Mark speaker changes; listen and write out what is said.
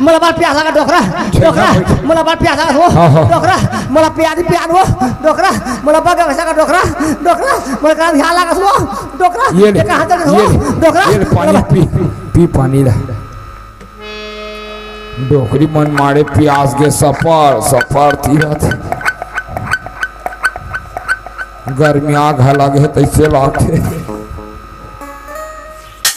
Speaker 1: मला बाल प्यास लगा डोकरा डोकरा मला बाल प्यास लगा हो डोकरा मला प्यादी प्याद हो डोकरा मला बगा वैसा का डोकरा डोकरा मला का ध्यान लगा हो डोकरा ये कहां तक हो डोकरा
Speaker 2: ये पानी पी पानी ला डोकरी मन मारे प्यास के सफर तीरथ गर्मिया घा लगे तैसे लागे